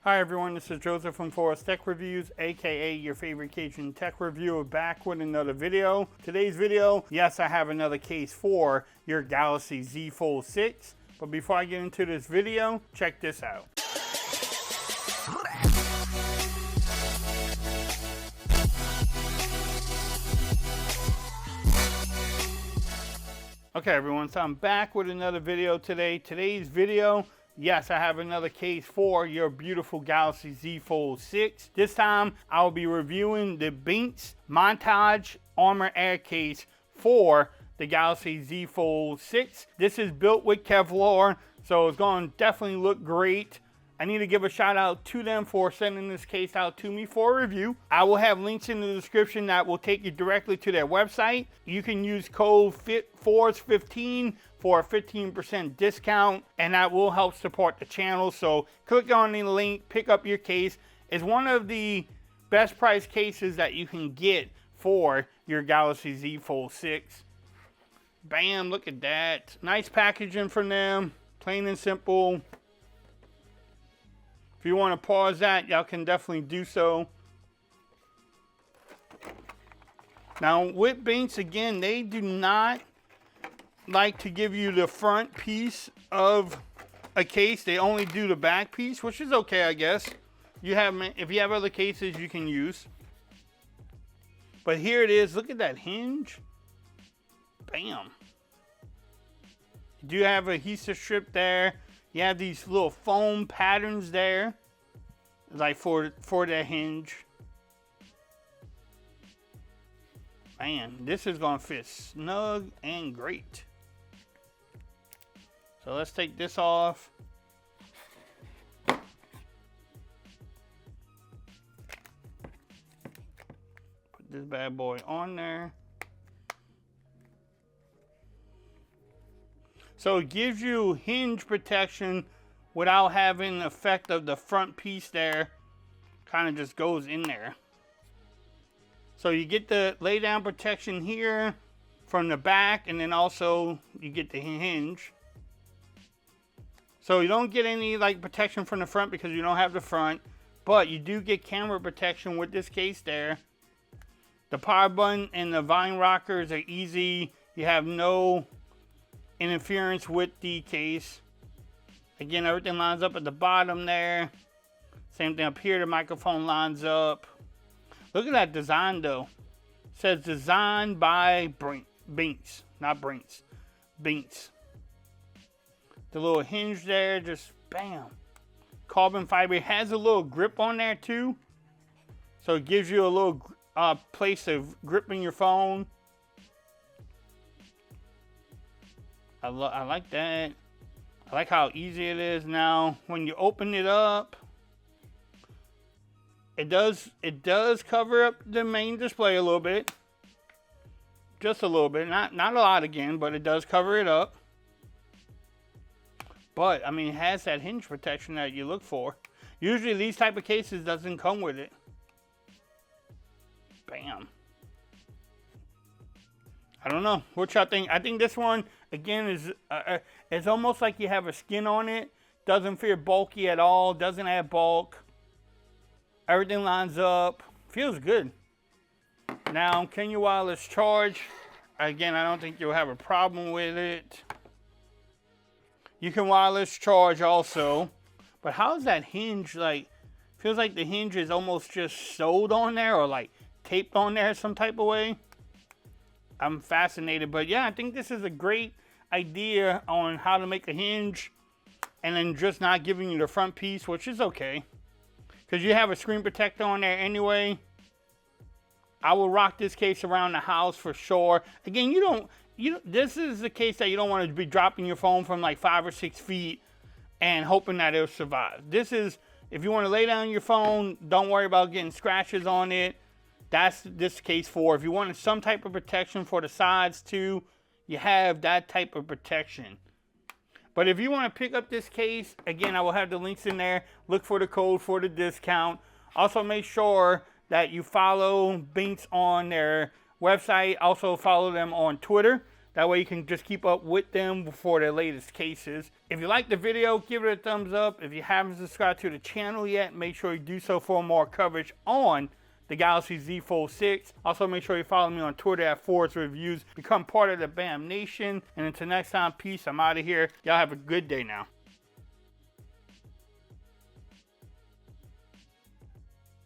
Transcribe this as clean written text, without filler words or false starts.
Hi everyone, this is Joseph from Forest Tech Reviews, aka your favorite Cajun tech reviewer, back with another video. Today's video, yes, I have another case for your Galaxy Z Fold 6. But before I get into this video, check this out. Okay everyone, so I'm back with another video today. Today's video, yes, I have another case for your beautiful Galaxy Z Fold 6. This time, I'll be reviewing the Benks Montage ArmorAir Case for the Galaxy Z Fold 6. This is built with Kevlar, so it's going to definitely look great. I need to give a shout out to them for sending this case out to me for a review. I will have links in the description that will take you directly to their website. You can use code FORCE15 for a 15% discount, and that will help support the channel. So click on the link, pick up your case. It's one of the best price cases that you can get for your Galaxy Z Fold 6. Bam, look at that. Nice packaging from them, plain and simple. If you want to pause that, y'all can definitely do so. Now with Benks, again, they do not like to give you the front piece of a case. They only do the back piece, which is okay, I guess. If you have other cases you can use. But here it is. Look at that hinge. Bam. You do have a adhesive strip there. You have these little foam patterns there, like for that hinge. Man, this is gonna fit snug and great. So let's take this off. Put this bad boy on there. So it gives you hinge protection without having the effect of the front piece there. Kind of just goes in there. So you get the lay down protection here from the back, and then also you get the hinge. So you don't get any like protection from the front because you don't have the front, but you do get camera protection with this case there. The power button and the vine rockers are easy. You have no interference with the case. Again, everything lines up at the bottom there. Same thing up here, the microphone lines up. Look at that design though. It says designed by Benks, not Brinks. Benks. The little hinge there, just bam. Carbon fiber. It has a little grip on there too. So it gives you a little place of gripping your phone. I like that. I like how easy it is now. When you open it up, it does cover up the main display a little bit. Just a little bit. Not a lot again, but it does cover it up. But, I mean, it has that hinge protection that you look for. Usually these type of cases doesn't come with it. Bam. I don't know. What y'all think? I think this one, again, is it's almost like you have a skin on it. Doesn't feel bulky at all. Doesn't have bulk. Everything lines up. Feels good. Now, can you wireless charge? Again, I don't think you'll have a problem with it. You can wireless charge also. But how is that hinge like? Feels like the hinge is almost just sewed on there or like taped on there some type of way. I'm fascinated, but yeah, I think this is a great idea on how to make a hinge and then just not giving you the front piece, which is okay. Because you have a screen protector on there anyway. I will rock this case around the house for sure. Again, this is the case that you don't want to be dropping your phone from like 5 or 6 feet and hoping that it'll survive. This is, if you want to lay down your phone, don't worry about getting scratches on it. That's this case for. If you wanted some type of protection for the sides too, you have that type of protection. But if you want to pick up this case, again, I will have the links in there. Look for the code for the discount. Also make sure that you follow Benks on their website. Also follow them on Twitter. That way you can just keep up with them before their latest cases. If you like the video, give it a thumbs up. If you haven't subscribed to the channel yet, make sure you do so for more coverage on the Galaxy Z Fold 6. Also, make sure you follow me on Twitter at Forrest Reviews. Become part of the BAM Nation. And until next time, peace. I'm out of here. Y'all have a good day now.